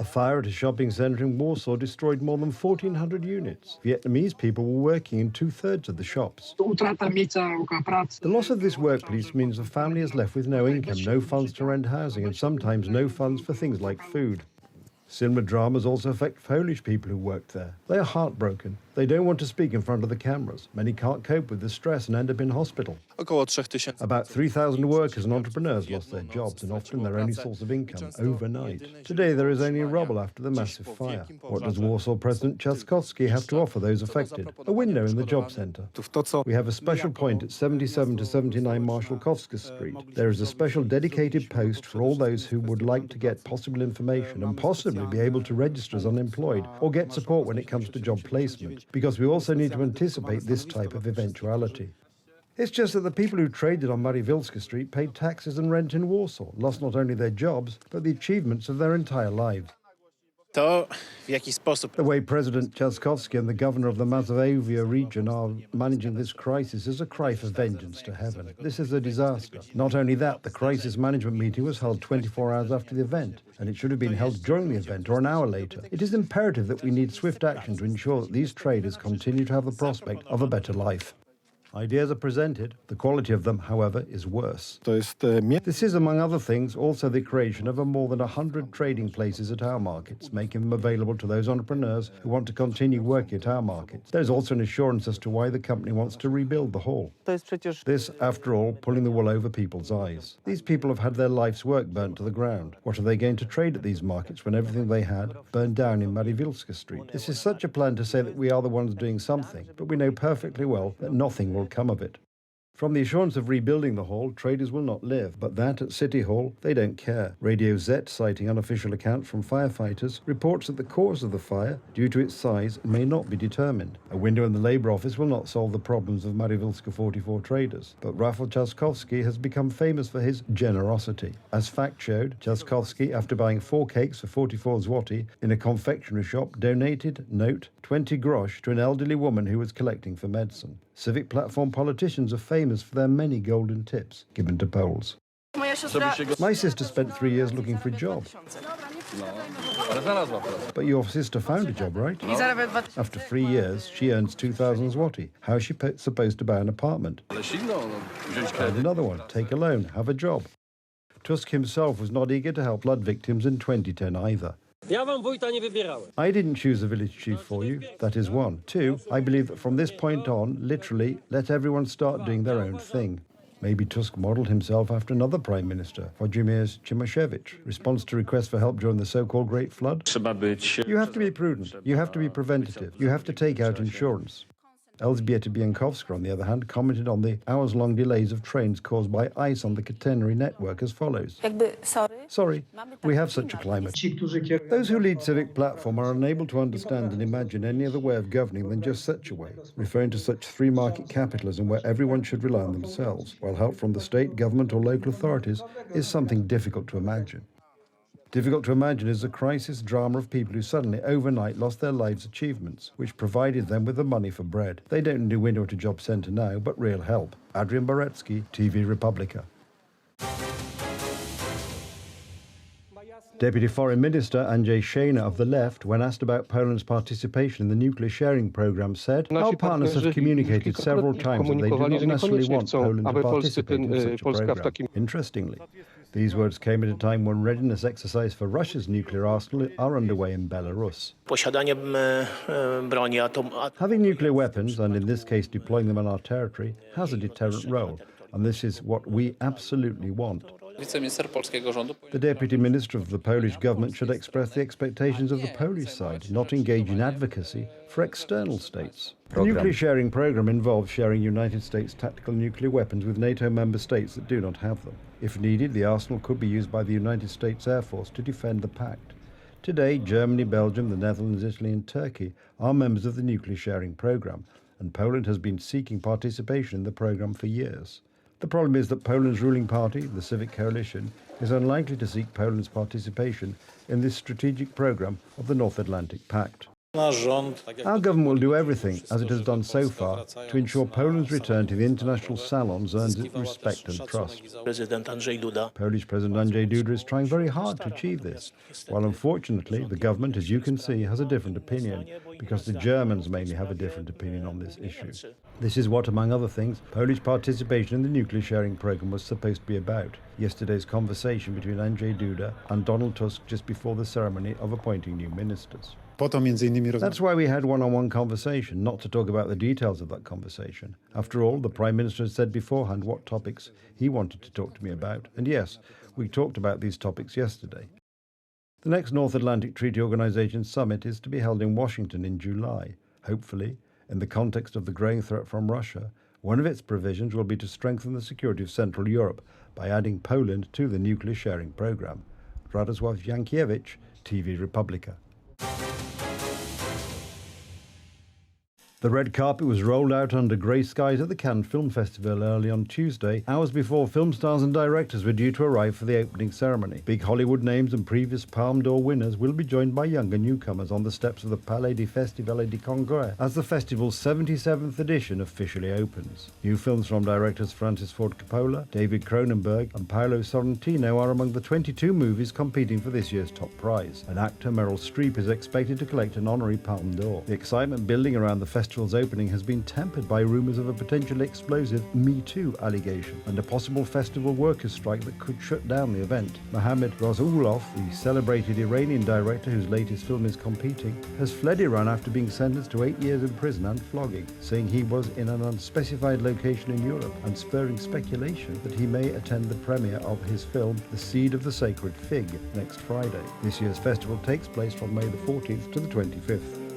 fire at a shopping centre in Warsaw destroyed more than 1,400 units. Vietnamese people were working in two-thirds of the shops. The loss of this workplace means the family is left with no income, no funds to rent housing, and sometimes no funds for things like food. Similar dramas also affect Polish people who worked there. They are heartbroken. They don't want to speak in front of the cameras. Many can't cope with the stress and end up in hospital. About 3,000 workers and entrepreneurs lost their jobs and often their only source of income overnight. Today there is only rubble after the massive fire. What does Warsaw President Trzaskowski have to offer those affected? A window in the job centre. We have a special point at 77 to 79 Marszałkowska Street. There is a special dedicated post for all those who would like to get possible information and possibly be able to register as unemployed or get support when it comes to job placement, because we also need to anticipate this type of eventuality. It's just that the people who traded on Mariwilska Street paid taxes and rent in Warsaw, lost not only their jobs, but the achievements of their entire lives. The way President Trzaskowski and the governor of the Mazovia region are managing this crisis is a cry for vengeance to heaven. This is a disaster. Not only that, the crisis management meeting was held 24 hours after the event, and it should have been held during the event or an hour later. It is imperative that we need swift action to ensure that these traders continue to have the prospect of a better life. Ideas are presented. The quality of them, however, is worse. This is, among other things, also the creation of more than 100 trading places at our markets, making them available to those entrepreneurs who want to continue working at our markets. There's also an assurance as to why the company wants to rebuild the hall. This, after all, pulling the wool over people's eyes. These people have had their life's work burnt to the ground. What are they going to trade at these markets when everything they had burned down in Mariwilska Street? This is such a plan to say that we are the ones doing something, but we know perfectly well that nothing will come of it. From the assurance of rebuilding the hall, traders will not live, but that at City Hall, they don't care. Radio Z, citing unofficial accounts from firefighters, reports that the cause of the fire, due to its size, may not be determined. A window in the Labour office will not solve the problems of Mariwilska 44 traders, but Rafał Trzaskowski has become famous for his generosity. As fact showed, Trzaskowski, after buying 4 cakes for 44 zloty in a confectionery shop, donated, note, 20 grosz to an elderly woman who was collecting for medicine. Civic platform politicians are famous for their many golden tips given to Poles. My sister spent 3 years looking for a job. But your sister found a job, right? After 3 years, she earns 2,000 zloty. How is she supposed to buy an apartment? Find another one, take a loan, have a job. Tusk himself was not eager to help flood victims in 2010 either. I didn't choose a village chief for you. That is one. 2, I believe that from this point on, literally, let everyone start doing their own thing. Maybe Tusk modelled himself after another prime minister, Włodzimierz Cimoszewicz. Response to requests for help during the so-called Great Flood? You have to be prudent. You have to be preventative. You have to take out insurance. Elżbieta Bieńkowska, on the other hand, commented on the hours-long delays of trains caused by ice on the catenary network as follows. Sorry, we have such a climate. Those who lead Civic Platform are unable to understand and imagine any other way of governing than just such a way, referring to such free-market capitalism where everyone should rely on themselves, while help from the state, government or local authorities is something difficult to imagine. Difficult to imagine is the crisis drama of people who suddenly, overnight, lost their lives' achievements, which provided them with the money for bread. They don't need a window at a job centre now, but real help. Adrian Boretsky, TV Republica. Deputy Foreign Minister Andrzej Szejna of the left, when asked about Poland's participation in the nuclear sharing programme, said, "Our partners have communicated several times that they do not necessarily want Poland to participate in such a programme." Interestingly, these words came at a time when readiness exercises for Russia's nuclear arsenal are underway in Belarus. Having nuclear weapons, and in this case deploying them on our territory, has a deterrent role, and this is what we absolutely want. The Deputy Minister of the Polish government should express the expectations of the Polish side, not engage in advocacy for external states. The nuclear sharing programme involves sharing United States tactical nuclear weapons with NATO member states that do not have them. If needed, the arsenal could be used by the United States Air Force to defend the pact. Today, Germany, Belgium, the Netherlands, Italy and Turkey are members of the nuclear sharing programme, and Poland has been seeking participation in the programme for years. The problem is that Poland's ruling party, the Civic Coalition, is unlikely to seek Poland's participation in this strategic programme of the North Atlantic Pact. Our government will do everything, as it has done so far, to ensure Poland's return to the international salons earns its respect and trust. Polish President Andrzej Duda is trying very hard to achieve this, while unfortunately the government, as you can see, has a different opinion, because the Germans mainly have a different opinion on this issue. This is what, among other things, Polish participation in the nuclear sharing program was supposed to be about. Yesterday's conversation between Andrzej Duda and Donald Tusk just before the ceremony of appointing new ministers. That's why we had one-on-one conversation, not to talk about the details of that conversation. After all, the Prime Minister had said beforehand what topics he wanted to talk to me about. And yes, we talked about these topics yesterday. The next North Atlantic Treaty Organization summit is to be held in Washington in July. Hopefully, in the context of the growing threat from Russia, one of its provisions will be to strengthen the security of Central Europe by adding Poland to the nuclear sharing program. Radosław Jankiewicz, TV Republika. The red carpet was rolled out under grey skies at the Cannes Film Festival early on Tuesday, hours before film stars and directors were due to arrive for the opening ceremony. Big Hollywood names and previous Palme d'Or winners will be joined by younger newcomers on the steps of the Palais des Festivals et des Congrès as the festival's 77th edition officially opens. New films from directors Francis Ford Coppola, David Cronenberg and Paolo Sorrentino are among the 22 movies competing for this year's top prize. And actor Meryl Streep is expected to collect an honorary Palme d'Or. The excitement building around the festival's opening has been tempered by rumours of a potentially explosive Me Too allegation and a possible festival workers' strike that could shut down the event. Mohammad Rasulov, the celebrated Iranian director whose latest film is competing, has fled Iran after being sentenced to 8 years in prison and flogging, saying he was in an unspecified location in Europe and spurring speculation that he may attend the premiere of his film The Seed of the Sacred Fig next Friday. This year's festival takes place from May the 14th to the 25th.